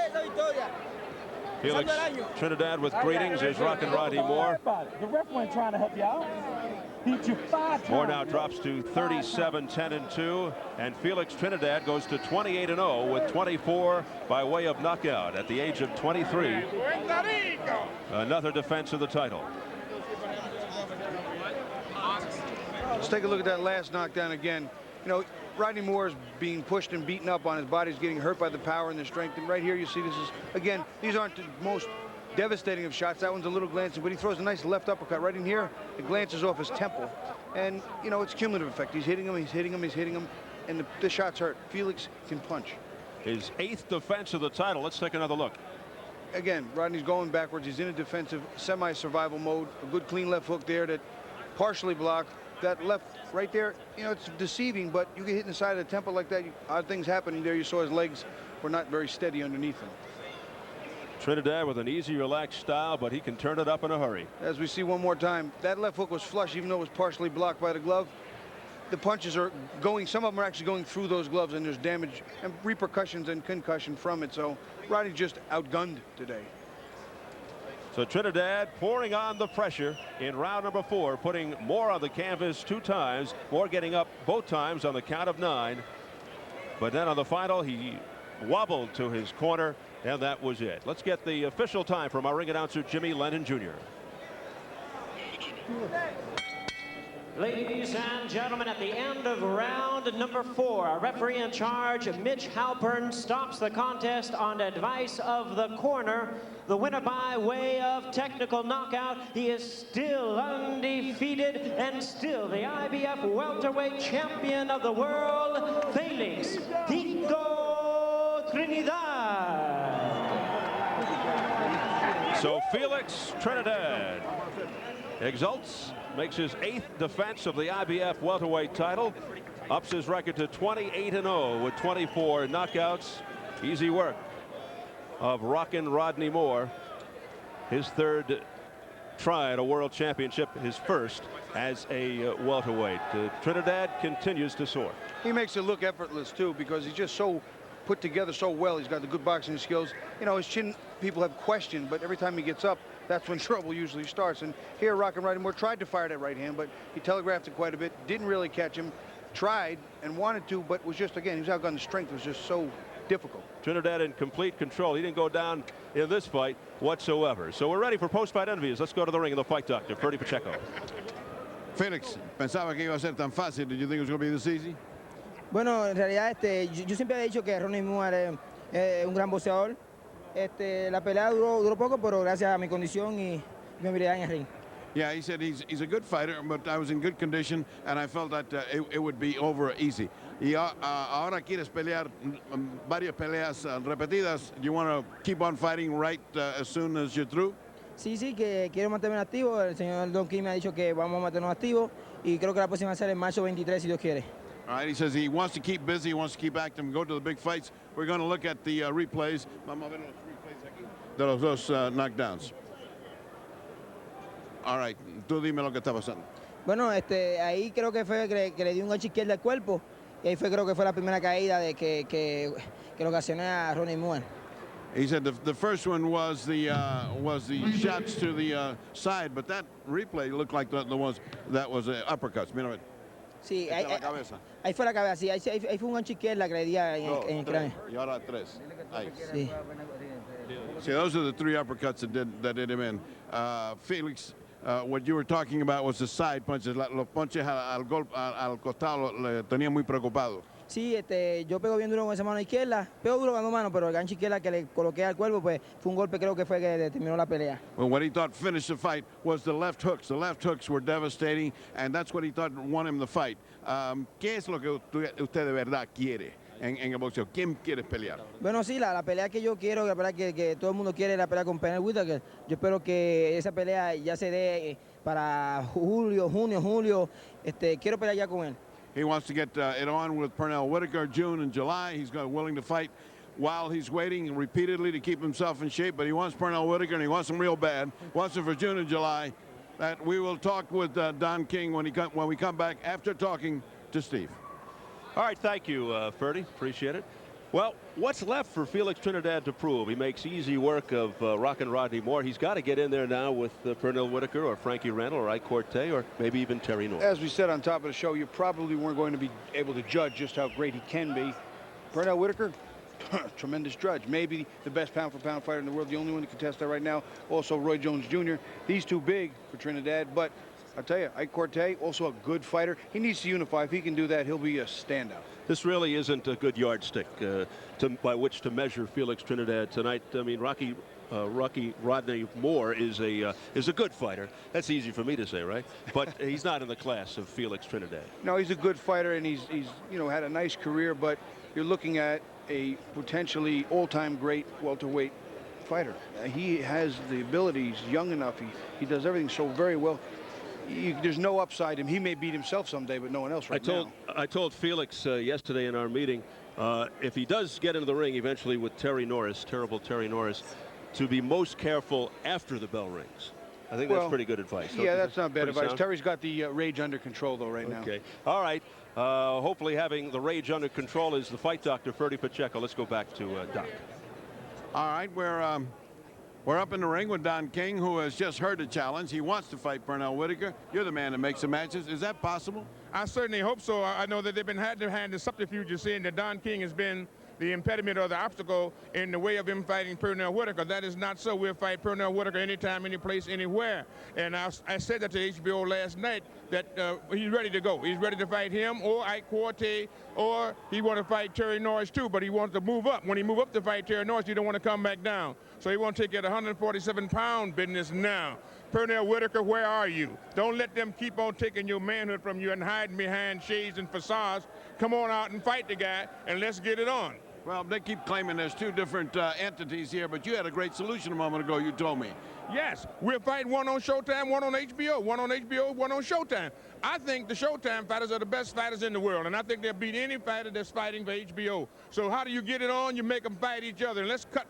Speaker 1: Felix Trinidad with greetings. Here's Rockin' Rodney Moore.
Speaker 9: The ref wasn't trying to help you out. Beat you 5 times.
Speaker 1: Moore now drops to 37-10-2, and Felix Trinidad goes to 28-0 with 24 by way of knockout at the age of 23. Another defense of the title.
Speaker 5: Let's take a look at that last knockdown again. You know, Rodney Moore is being pushed and beaten up on his body. He's getting hurt by the power and the strength. And right here, you see this is, again, these aren't the most devastating of shots. That one's a little glancing, but he throws a nice left uppercut right in here. It glances off his temple. And, you know, it's cumulative effect. He's hitting him, he's hitting him, he's hitting him, and the shots hurt. Felix can punch.
Speaker 1: His 8th defense of the title. Let's take another look.
Speaker 5: Again, Rodney's going backwards. He's in a defensive, semi-survival mode. A good clean left hook there that partially blocked. That left right there, you know, it's deceiving, but you get hit in the side of the temple like that, odd things happen there. You saw his legs were not very steady underneath him.
Speaker 1: Trinidad with an easy, relaxed style, but he can turn it up in a hurry.
Speaker 5: As we see one more time, that left hook was flush, even though it was partially blocked by the glove. The punches are going, some of them are actually going through those gloves, and there's damage and repercussions and concussion from it. So Rodney just outgunned today.
Speaker 1: So Trinidad pouring on the pressure in round number 4, putting Moore on the canvas 2 times. Moore getting up both times on the count of 9. But then on the final, he wobbled to his corner, and that was it. Let's get the official time from our ring announcer, Jimmy Lennon Jr.
Speaker 6: Ladies and gentlemen, at the end of round number 4, our referee in charge, Mitch Halpern, stops the contest on advice of the corner. The winner by way of technical knockout. He is still undefeated and still the IBF welterweight champion of the world, Felix Trinidad.
Speaker 1: So Felix Trinidad exults, makes his 8th defense of the IBF welterweight title, ups his record to 28-0 with 24 knockouts. Easy work of Rockin' Rodney Moore. His 3rd try at a world championship, his 1st as a welterweight. Trinidad continues to soar.
Speaker 5: He makes it look effortless too, because he's just so put together so well. He's got the good boxing skills. You know, his chin, people have questioned, but every time he gets up, that's when trouble usually starts. And here, Rodney Moore tried to fire that right hand, but he telegraphed it quite a bit, didn't really catch him, tried and wanted to, but was just, again, he was outgunned. The strength was just so difficult.
Speaker 1: Trinidad in complete control. He didn't go down in this fight whatsoever. So we're ready for post-fight interviews. Let's go to the ring and the fight doctor, Ferdy Pacheco.
Speaker 4: Felix, pensaba que iba a ser tan fácil. Did you think it was going to be this easy?
Speaker 8: Bueno, en realidad yo siempre he dicho que Rodney Moore es un gran boxeador. La pelea duró poco, pero gracias a mi condición y mi habilidad en el ring.
Speaker 4: Yeah, he said he's a good fighter, but I was in good condition, and I felt that it would be over easy. Y ahora quieres pelear varias peleas repetidas. You want to keep on fighting right as soon as you're through?
Speaker 8: Sí, que quiero mantenerme activo. El señor Don King me ha dicho que vamos a mantenernos activos y creo que la próxima será en marzo 23, si Dios quiere.
Speaker 4: All right, he says he wants to keep busy, he wants to keep active, go to the big fights. We're going to look at the replays. Vamos a ver los replays aquí de los dos knockdowns. All right, tú dime lo que está pasando.
Speaker 8: Bueno, ahí creo que fue que le dio un gancho izquierdo al cuerpo y ahí creo que fue la primera caída de que lo ocasioné a Rodney Moore.
Speaker 4: He said the first one was the shots to the side, but that replay looked like the ones that was uppercuts. Mira,
Speaker 8: sí, ahí fue la cabeza, sí, ahí fue un gancho izquierdo que le di en el cráneo.
Speaker 4: Y ahora tres. Ahí.
Speaker 8: Sí.
Speaker 4: See, those are the three uppercuts that did him in. Felix, what you were talking about was the side punches. Los punches al costado le tenía muy preocupado.
Speaker 8: Sí, yo pego bien duro con esa mano izquierda, pego duro con dos manos, pero el gancho izquierda que le coloqué al cuerpo, pues fue un golpe creo que fue que determinó la pelea.
Speaker 4: Well, what he thought finished the fight was the left hooks. The left hooks were devastating, and that's what he thought won him the fight. ¿Qué es lo que usted de verdad quiere en el boxeo? ¿Quién quiere pelear?
Speaker 8: Bueno, sí, la pelea que yo quiero, la pelea que todo el mundo quiere, la pelea con Pernell Whitaker. Yo espero que esa pelea ya se dé para junio. Quiero pelear ya con él.
Speaker 4: He wants to get it on with Pernell Whitaker, June and July. He's willing to fight while he's waiting repeatedly to keep himself in shape, but he wants Pernell Whitaker, and he wants him real bad. Wants him for June and July. That we will talk with Don King when we come back after talking to Steve.
Speaker 1: All right, thank you, Ferdy. Appreciate it. Well, what's left for Felix Trinidad to prove? He makes easy work of Rockin' Rodney Moore. He's got to get in there now with Pernell Whitaker or Frankie Randall or Ike Corte or maybe even Terry Norris.
Speaker 5: As we said on top of the show, you probably weren't going to be able to judge just how great he can be. Pernell Whitaker, tremendous judge. Maybe the best pound-for-pound fighter in the world, the only one to contest that right now. Also, Roy Jones Jr. He's too big for Trinidad, but I'll tell you, Ike Corte, also a good fighter. He needs to unify. If he can do that, he'll be a standout.
Speaker 1: This really isn't a good yardstick by which to measure Felix Trinidad tonight. I mean, Rodney Moore is a good fighter. That's easy for me to say, right? But he's not in the class of Felix Trinidad.
Speaker 5: No, he's a good fighter, and he's had a nice career, but you're looking at a potentially all-time great welterweight fighter. He has the ability. He's young enough. He does everything so very well. There's no upside him. He may beat himself someday, but no one else now.
Speaker 1: I told Felix yesterday in our meeting, if he does get into the ring eventually with Terry Norris, terrible Terry Norris, to be most careful after the bell rings. I think that's pretty good advice.
Speaker 5: Yeah, that's not bad advice. Terry's got the rage under control, though, right now.
Speaker 1: Okay. All right. Hopefully having the rage under control is the fight doctor, Ferdy Pacheco. Let's go back to Doc.
Speaker 4: All right, we're up in the ring with Don King, who has just heard the challenge. He wants to fight Pernell Whitaker. You're the man that makes the matches. Is that possible?
Speaker 10: I certainly hope so. I know that they've been had to hand the subterfuge of saying that Don King has been the impediment or the obstacle in the way of him fighting Pernell Whitaker. That is not so. We'll fight Pernell Whitaker anytime, any place, anywhere. And I said that to HBO last night that he's ready to go. He's ready to fight him or Ike Corte, or he want to fight Terry Norris too, but he wants to move up. When he move up to fight Terry Norris, he don't want to come back down. So he want to take that 147-pound business now. Pernell Whitaker, where are you? Don't let them keep on taking your manhood from you and hiding behind shades and facades. Come on out and fight the guy, and let's get it on.
Speaker 4: Well, they keep claiming there's two different entities here, but you had a great solution a moment ago, you told me.
Speaker 10: Yes, we're fighting one on Showtime, one on HBO, one on HBO, one on Showtime. I think the Showtime fighters are the best fighters in the world, and I think they'll beat any fighter that's fighting for HBO. So how do you get it on? You make them fight each other, and let's cut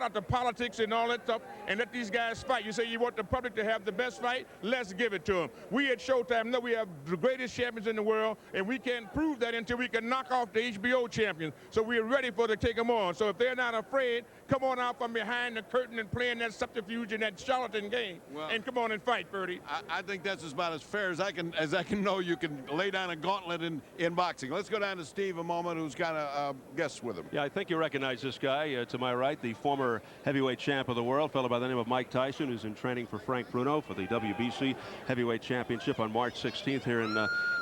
Speaker 10: out the politics and all that stuff and let these guys fight. You say you want the public to have the best fight? Let's give it to them. We at Showtime know we have the greatest champions in the world, and we can't prove that until we can knock off the HBO champions. So we're ready ready for to take them on. So if they're not afraid, come on out from behind the curtain and playing that subterfuge and that charlatan game, and come on and fight, Bertie.
Speaker 4: I think that's about as fair as I can know you can lay down a gauntlet in boxing. Let's go down to Steve a moment, who's got a guest with him.
Speaker 1: Yeah, I think you recognize this guy to my right, the former heavyweight champ of the world, fellow by the name of Mike Tyson, who's in training for Frank Bruno for the WBC heavyweight championship on March 16th here in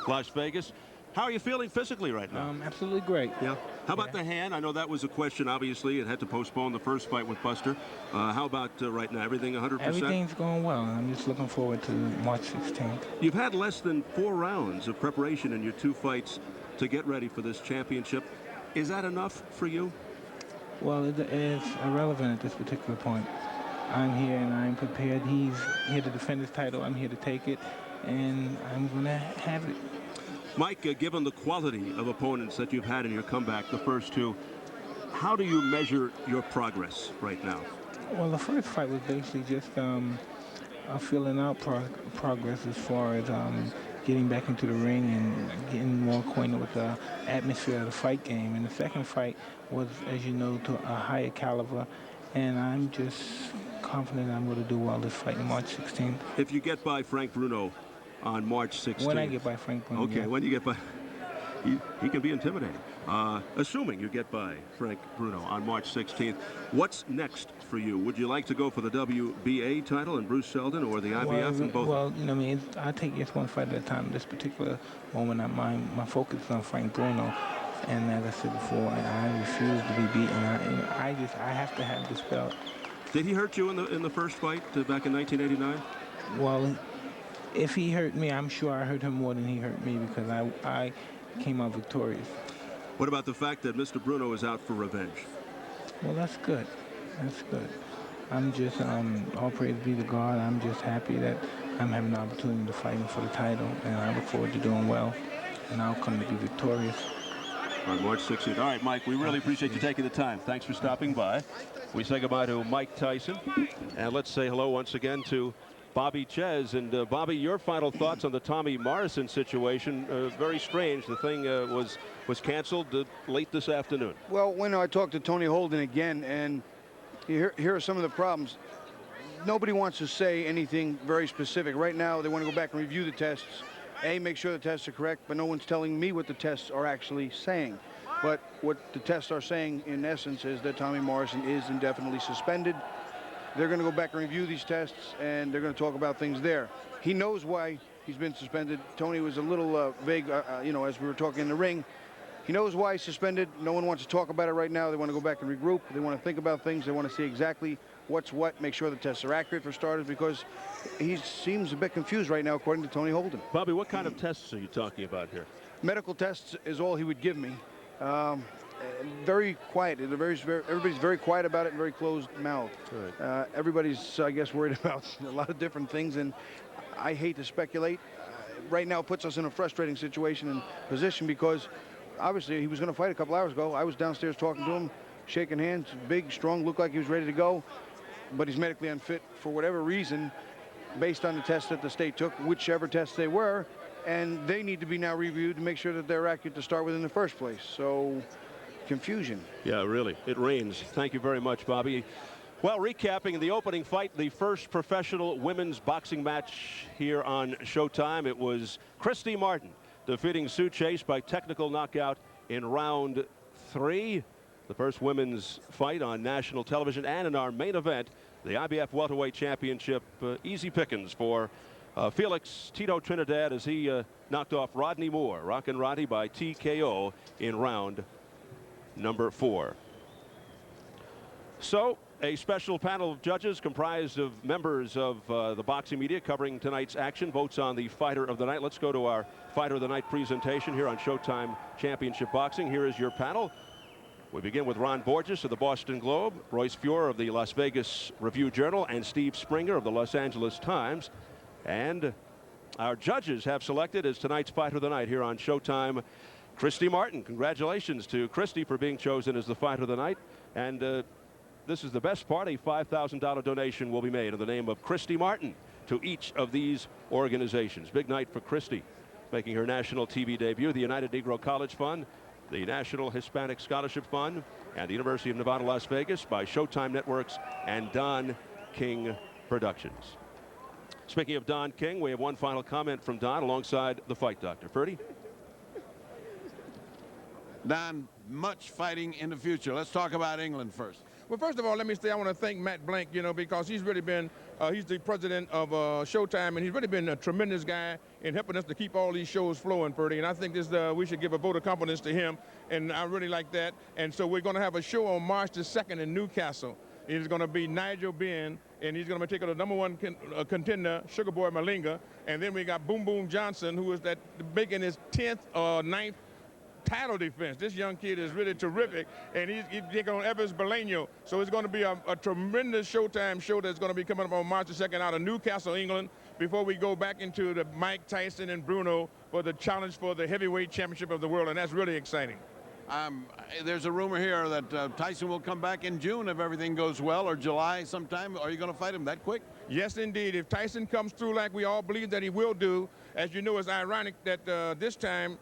Speaker 1: Las Vegas. How are you feeling physically right now?
Speaker 11: Absolutely great.
Speaker 1: Yeah. How about the hand? I know that was a question, obviously. It had to postpone the first fight with Buster. How about right now? Everything 100%?
Speaker 11: Everything's going well. I'm just looking forward to March 16th.
Speaker 1: You've had less than 4 rounds of preparation in your 2 fights to get ready for this championship. Is that enough for you?
Speaker 11: Well, it's irrelevant at this particular point. I'm here and I'm prepared. He's here to defend his title. I'm here to take it, and I'm going to have it.
Speaker 1: Mike, given the quality of opponents that you've had in your comeback, the first 2, how do you measure your progress right now?
Speaker 11: Well, the first fight was basically just filling out progress as far as getting back into the ring and getting more acquainted with the atmosphere of the fight game. And the second fight was, as you know, to a higher caliber, and I'm just confident I'm going to do well this fight on March 16th.
Speaker 1: If you get by Frank Bruno on March 16th.
Speaker 11: When I get by Frank Bruno.
Speaker 1: Okay,
Speaker 11: yeah.
Speaker 1: when you get by, he can be intimidating. Assuming you get by Frank Bruno on March 16th, what's next for you? Would you like to go for the WBA title and Bruce Seldon, or the IBF and both?
Speaker 11: Well, you know, I mean, I take just one fight at a time. This particular moment, my focus is on Frank Bruno, and as I said before, I refuse to be beaten. I have to have this belt.
Speaker 1: Did he hurt you in the first fight back in 1989?
Speaker 11: Well, if he hurt me, I'm sure I hurt him more than he hurt me, because I came out victorious.
Speaker 1: What about the fact that Mr. Bruno is out for revenge?
Speaker 11: Well, that's good. That's good. I'm just, all praise be to God, I'm just happy that I'm having the opportunity to fight him for the title, and I look forward to doing well, and I'll come to be victorious.
Speaker 1: On March 16th. All right, Mike, we really appreciate you taking the time. Thanks for stopping by. We say goodbye to Mike Tyson, and let's say hello once again to Bobby Ches. And Bobby, your final thoughts on the Tommy Morrison situation? Very strange. The thing was canceled late this afternoon.
Speaker 5: Well, when I talked to Tony Holden again, and here are some of the problems. Nobody wants to say anything very specific. Right now, they want to go back and review the tests. Make sure the tests are correct, but no one's telling me what the tests are actually saying. But what the tests are saying, in essence, is that Tommy Morrison is indefinitely suspended. They're going to go back and review these tests, and they're going to talk about things there. He knows why he's been suspended. Tony was a little vague, you know, as we were talking in the ring. He knows why he's suspended. No one wants to talk about it right now. They want to go back and regroup. They want to think about things. They want to see exactly what's what, make sure the tests are accurate for starters, because he seems a bit confused right now, according to Tony Holden.
Speaker 1: Bobby, what kind of tests are you talking about here?
Speaker 5: Medical tests is all he would give me. Very quiet. Everybody's very quiet about it and very closed mouth. Right. Everybody's, I guess, worried about a lot of different things, and I hate to speculate. Right now it puts us in a frustrating situation and position, because obviously he was going to fight a couple hours ago. I was downstairs talking to him, shaking hands, big, strong, looked like he was ready to go, but he's medically unfit for whatever reason, based on the tests that the state took, whichever tests they were, and they need to be now reviewed to make sure that they're accurate to start with in the first place. So, confusion.
Speaker 1: Yeah, really. It rains. Thank you very much, Bobby. Well, recapping the opening fight, the first professional women's boxing match here on Showtime, it was Christy Martin defeating Sue Chase by technical knockout in round 3. The first women's fight on national television, and in our main event, the IBF Welterweight Championship, easy pickings for Felix Tito Trinidad as he knocked off Rodney Moore, Rockin' Roddy, by TKO in round number 4. So a special panel of judges comprised of members of the boxing media covering tonight's action. Votes on the fighter of the night. Let's go to our fighter of the night presentation here on Showtime Championship Boxing. Here is your panel. We begin with Ron Borges of the Boston Globe, Royce Fuhr of the Las Vegas Review-Journal, and Steve Springer of the Los Angeles Times. And our judges have selected as tonight's fighter of the night here on Showtime, Christy Martin. Congratulations to Christy for being chosen as the fighter of the night. And this is the best part. A $5,000 donation will be made in the name of Christy Martin to each of these organizations. Big night for Christy, making her national TV debut. The United Negro College Fund the National Hispanic Scholarship Fund, and the University of Nevada, Las Vegas by Showtime Networks and Don King Productions. Speaking of Don King, we have one final comment from Don alongside the fight doctor. Ferdy?
Speaker 4: Don, much fighting in the future. Let's talk about England first.
Speaker 10: Well, first of all, let me say I want to thank Matt Blank, you know, because he's really been, he's the president of Showtime, and he's really been a tremendous guy in helping us to keep all these shows flowing, Ferdy. And I think this, we should give a vote of confidence to him, and I really like that. And so we're going to have a show on March the 2nd in Newcastle. It's going to be Nigel Benn, and he's going to be taking the #1 contender, Sugar Boy Malinga. And then we got Boom Boom Johnson, who is making his 10th or 9th title defense. This young kid is really terrific, and he's taking on Evans Bolaño. So it's going to be a tremendous Showtime show that's going to be coming up on March the 2nd out of Newcastle, England, before we go back into the Mike Tyson and Bruno for the challenge for the heavyweight championship of the world, and that's really exciting.
Speaker 4: There's a rumor here that Tyson will come back in June if everything goes well, or July sometime. Are you going to fight him that quick?
Speaker 10: Yes, indeed. If Tyson comes through like we all believe that he will do, as you know, it's ironic that this time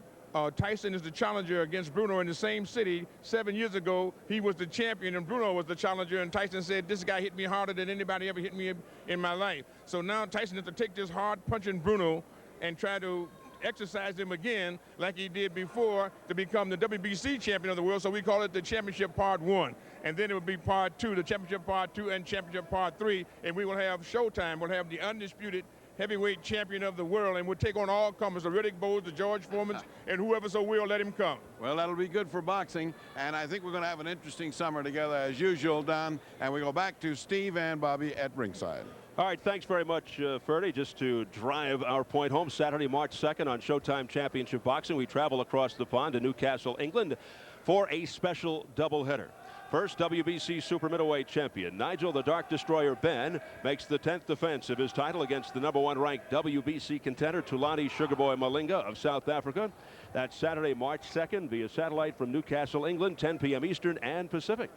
Speaker 10: Tyson is the challenger against Bruno in the same city. 7 years ago, he was the champion and Bruno was the challenger, and Tyson said, this guy hit me harder than anybody ever hit me in my life. So now Tyson has to take this hard-punching Bruno and try to exercise him again like he did before to become the WBC champion of the world. So we call it the championship part 1. And then it would be part 2, the championship part 2 and championship part 3. And we will have Showtime. We'll have the undisputed heavyweight champion of the world, and we'll take on all comers, the Riddick Bowes, the George Foremans, and whoever so will, let him come.
Speaker 4: Well, that'll be good for boxing, and I think we're going to have an interesting summer together as usual, Don. And we go back to Steve and Bobby at ringside.
Speaker 1: All right, thanks very much, Ferdy. Just to drive our point home, Saturday, March 2nd on Showtime Championship Boxing, we travel across the pond to Newcastle, England for a special doubleheader. First, WBC Super Middleweight champion Nigel the Dark Destroyer Benn makes the 10th defense of his title against the #1 ranked WBC contender Tulani Sugarboy Malinga of South Africa. That's Saturday, March 2nd via satellite from Newcastle, England, 10 p.m. Eastern and Pacific.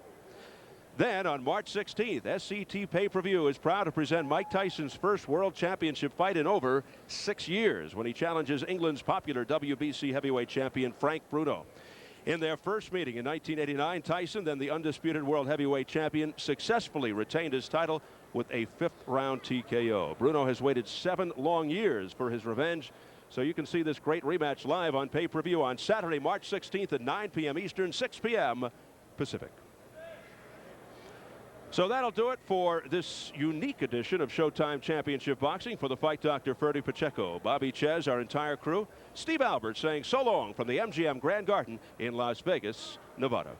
Speaker 1: Then on March 16th, SCT Pay-Per-View is proud to present Mike Tyson's first World Championship fight in over 6 years when he challenges England's popular WBC heavyweight champion Frank Bruno. In their first meeting in 1989, Tyson, then the undisputed world heavyweight champion, successfully retained his title with a 5th-round TKO. Bruno has waited 7 long years for his revenge, so you can see this great rematch live on pay-per-view on Saturday, March 16th at 9 p.m. Eastern, 6 p.m. Pacific. So that'll do it for this unique edition of Showtime Championship Boxing. For the fight doctor Ferdy Pacheco, Bobby Ches, our entire crew, Steve Albert saying so long from the MGM Grand Garden in Las Vegas, Nevada.